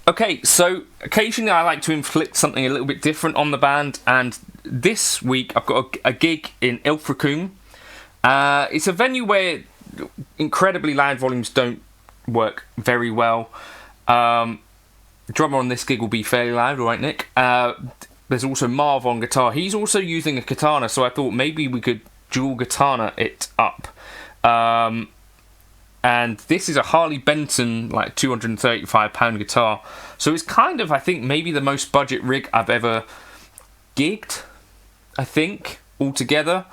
Okay, so occasionally I like to inflict something a little bit different on the band, and this week I've got a gig in Ilfracombe. It's a venue where incredibly loud volumes don't work very well. The drummer on this gig will be fairly loud, right, Nick? There's also Marv on guitar. He's also using a Katana, so I thought maybe we could dual Katana it up. And this is a Harley Benton, like £235 guitar. So it's kind of, I think, maybe the most budget rig I've ever gigged, I think, altogether.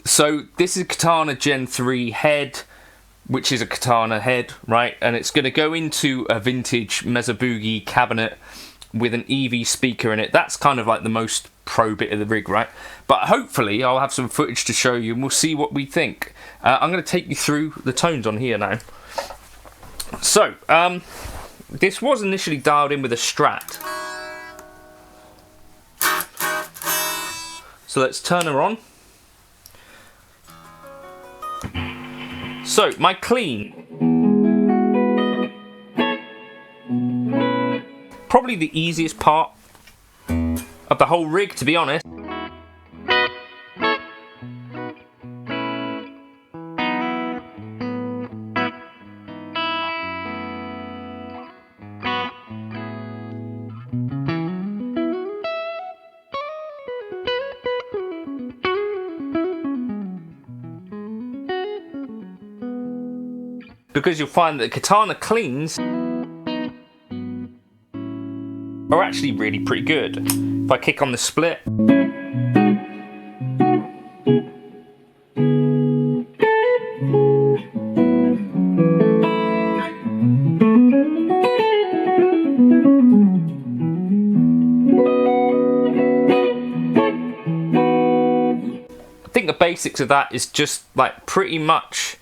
So this is Katana Gen 3 head, which is a Katana head, right? And it's going to go into a vintage Mesa Boogie cabinet with an EV speaker in it. That's kind of like the most pro bit of the rig, right? But hopefully I'll have some footage to show you and we'll see what we think. I'm going to take you through the tones on here now. So, this was initially dialed in with a Strat. So let's turn her on. So, my clean. Probably the easiest part of the whole rig, to be honest. Because you'll find that Katana cleans are actually really pretty good. If I kick on the split, I think the basics of that is just like pretty much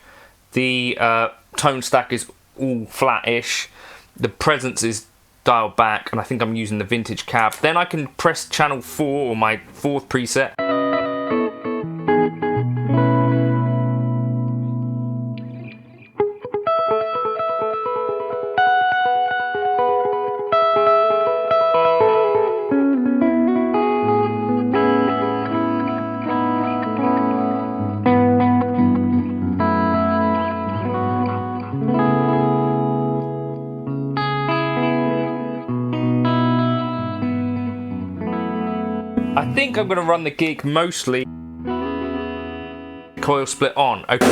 the tone stack is all flat-ish, the presence is dialed back, and I think I'm using the vintage cab. Then I can press channel 4 or my 4th preset. I think I'm going to run the gig mostly coil split on. Okay.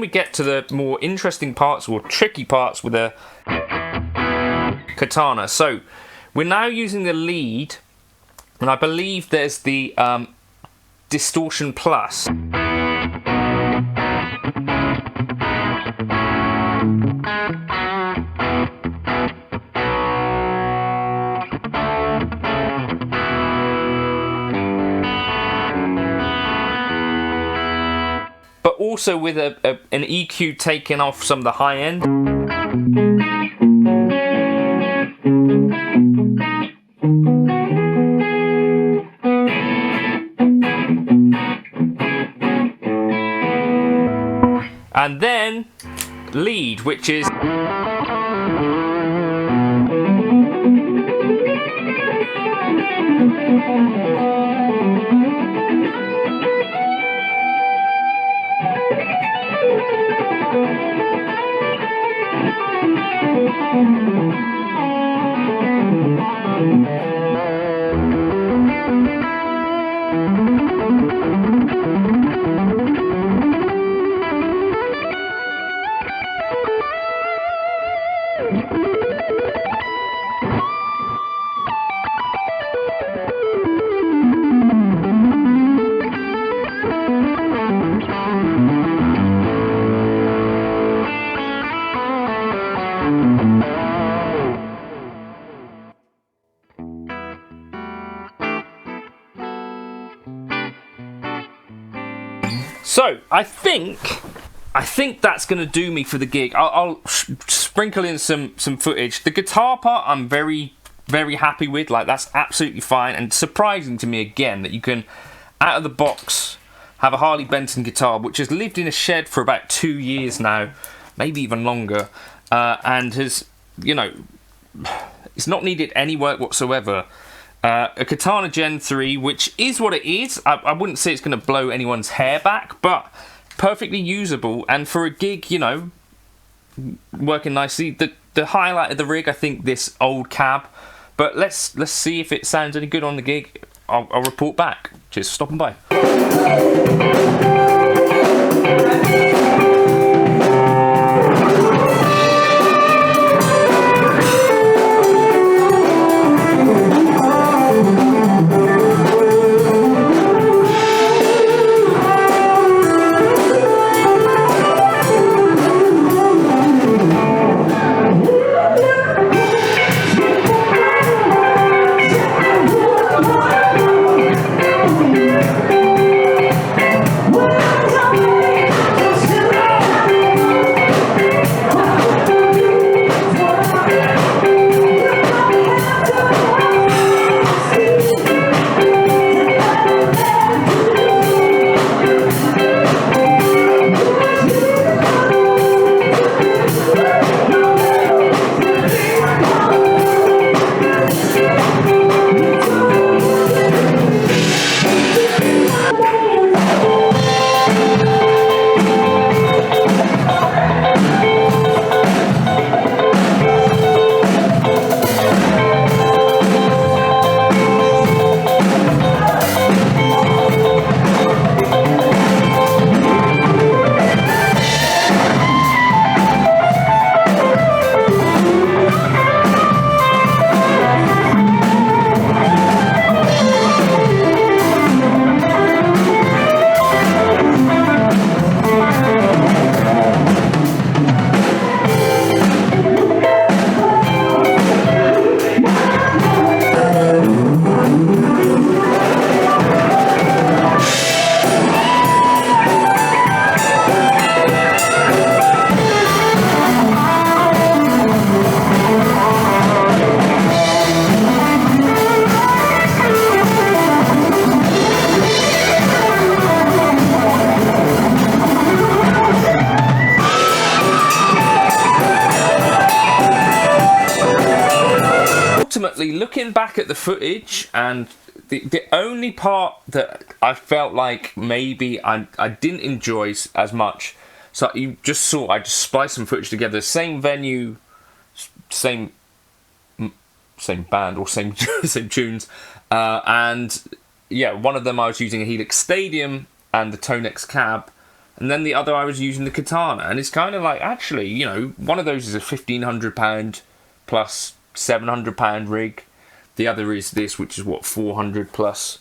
we get to the more interesting parts or tricky parts with the Katana. So we're now using the lead, and I believe there's the Distortion Plus. But also with an EQ taking off some of the high end. And then lead, which is so I think that's going to do me for the gig. I'll sprinkle in some footage. The guitar part I'm very, very happy with. Like, that's absolutely fine, and surprising to me again that you can, out of the box, have a Harley Benton guitar which has lived in a shed for about 2 years now, maybe even longer, and has, you know, it's not needed any work whatsoever. A Katana Gen 3, which is what it is. I wouldn't say it's going to blow anyone's hair back, but perfectly usable, and for a gig, you know, working nicely. The highlight of the rig, I think, this old cab. But let's see if it sounds any good on the gig. I'll report back. Cheers for stopping by. Ultimately, looking back at the footage, and the only part that I felt like maybe I didn't enjoy as much, so you just saw, I just spliced some footage together, same venue, same band, or same tunes, and yeah, one of them I was using a Helix Stadium and the Tonex cab, and then the other I was using the Katana. And it's kind of like, actually, you know, one of those is a £1,500 plus £700 rig. The other is this, which is what, 400 plus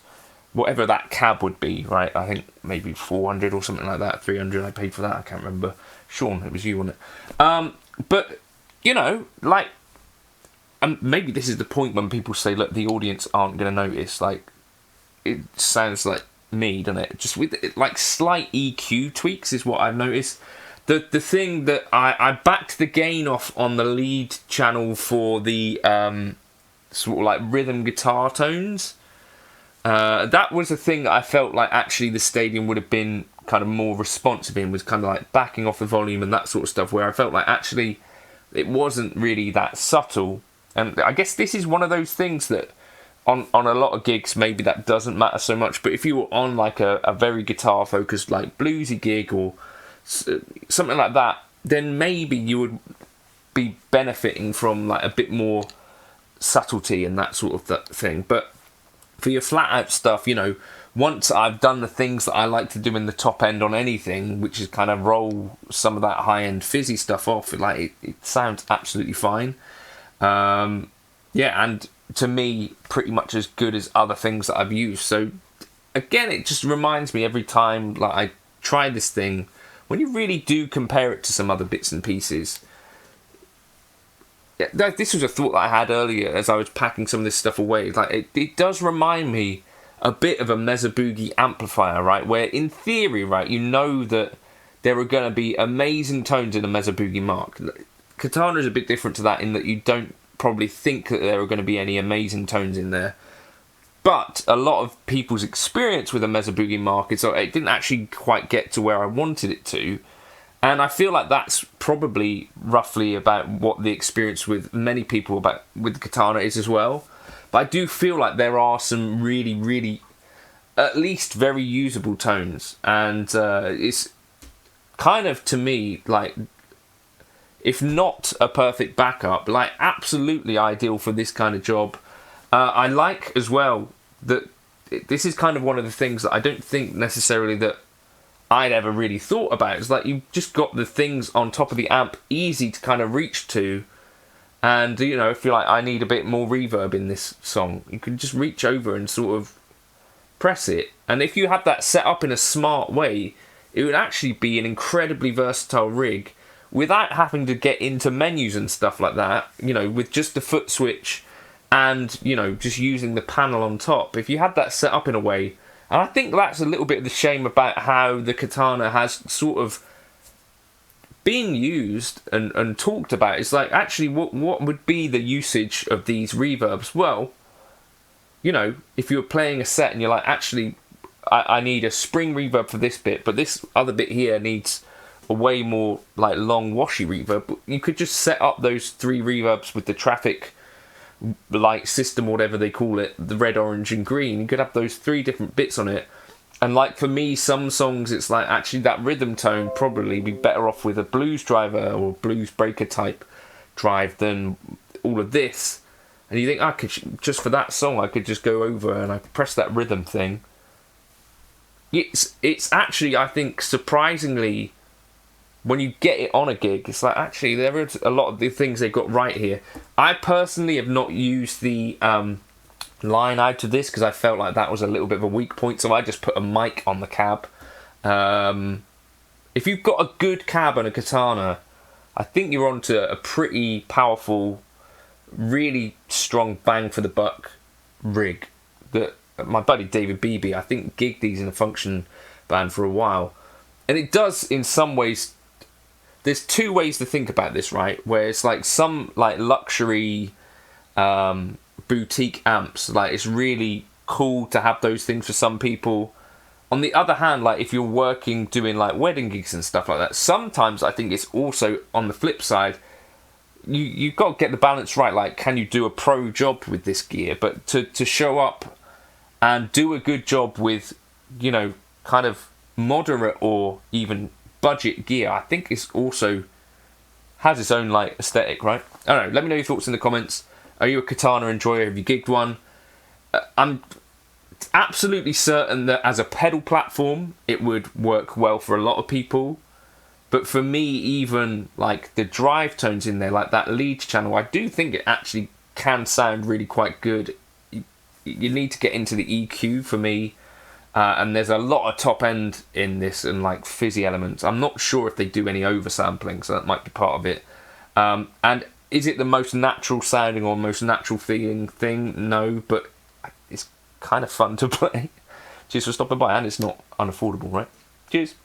whatever that cab would be, right? I think maybe 400 or something like that. 300 I paid for that, I can't remember. Sean, it was you, wasn't it? But, you know, like, and maybe this is the point when people say, look, the audience aren't going to notice. Like, it sounds like me, doesn't it? Just with, like, slight EQ tweaks is what I've noticed. The thing that I backed the gain off on the lead channel for the sort of like rhythm guitar tones. That was a thing that I felt like actually the stadium would have been kind of more responsive in, was kind of like backing off the volume and that sort of stuff, where I felt like actually it wasn't really that subtle. And I guess this is one of those things that on a lot of gigs maybe that doesn't matter so much, but if you were on like a very guitar focused like bluesy gig or something like that, then maybe you would be benefiting from like a bit more subtlety and that sort of thing. But for your flat out stuff, you know, once I've done the things that I like to do in the top end on anything, which is kind of roll some of that high end fizzy stuff off, like it sounds absolutely fine. Yeah, and to me, pretty much as good as other things that I've used. So again, it just reminds me every time like I try this thing, when you really do compare it to some other bits and pieces. Yeah, this was a thought that I had earlier as I was packing some of this stuff away. Like it does remind me a bit of a Mesa Boogie amplifier, right? Where in theory, right, you know that there are going to be amazing tones in a Mesa Boogie mark. Katana is a bit different to that in that you don't probably think that there are going to be any amazing tones in there. But a lot of people's experience with a Mesa Boogie mark is it didn't actually quite get to where I wanted it to. And I feel like that's probably roughly about what the experience with many people with Katana is as well. But I do feel like there are some really, really, at least very usable tones. And it's kind of, to me, like, if not a perfect backup, like absolutely ideal for this kind of job. I like as well that this is kind of one of the things that I don't think necessarily that I'd ever really thought about. It's like you've just got the things on top of the amp easy to kind of reach to, and you know, if you're like, I need a bit more reverb in this song, you can just reach over and sort of press it. And if you had that set up in a smart way, it would actually be an incredibly versatile rig without having to get into menus and stuff like that, you know, with just the foot switch and, you know, just using the panel on top. If you had that set up in a way. And I think that's a little bit of the shame about how the Katana has sort of been used and talked about. It's like, actually, what would be the usage of these reverbs? Well, you know, if you're playing a set and you're like, actually, I need a spring reverb for this bit, but this other bit here needs a way more, like, long, washy reverb. You could just set up those three reverbs with the traffic light system, whatever they call it, the red, orange and green. You could have those three different bits on it, and like for me, some songs it's like actually that rhythm tone probably be better off with a blues driver or blues breaker type drive than all of this. And you think, I could just for that song I could just go over and I press that rhythm thing. It's actually, I think, surprisingly, when you get it on a gig, it's like, actually, there are a lot of the things they got right here. I personally have not used the line out of this because I felt like that was a little bit of a weak point, so I just put a mic on the cab. If you've got a good cab and a Katana, I think you're onto a pretty powerful, really strong bang for the buck rig that my buddy David Beebe, I think, gigged these in a function band for a while. And it does, in some ways, there's two ways to think about this, right? Where it's like some like luxury boutique amps, like it's really cool to have those things for some people. On the other hand, like if you're working doing like wedding gigs and stuff like that, sometimes I think it's also on the flip side, you've got to get the balance right. Like, can you do a pro job with this gear? But to show up and do a good job with, you know, kind of moderate or even budget gear, I think it's also has its own like aesthetic, right? I don't know, let me know your thoughts in the comments. Are you a Katana enjoyer? Have you gigged one? I'm absolutely certain that as a pedal platform, it would work well for a lot of people. But for me, even like the drive tones in there, like that lead channel, I do think it actually can sound really quite good. You need to get into the EQ for me. And there's a lot of top end in this and like fizzy elements. I'm not sure if they do any oversampling, so that might be part of it. And is it the most natural sounding or most natural feeling thing? No, but it's kind of fun to play. Cheers for stopping by, and it's not unaffordable, right? Cheers.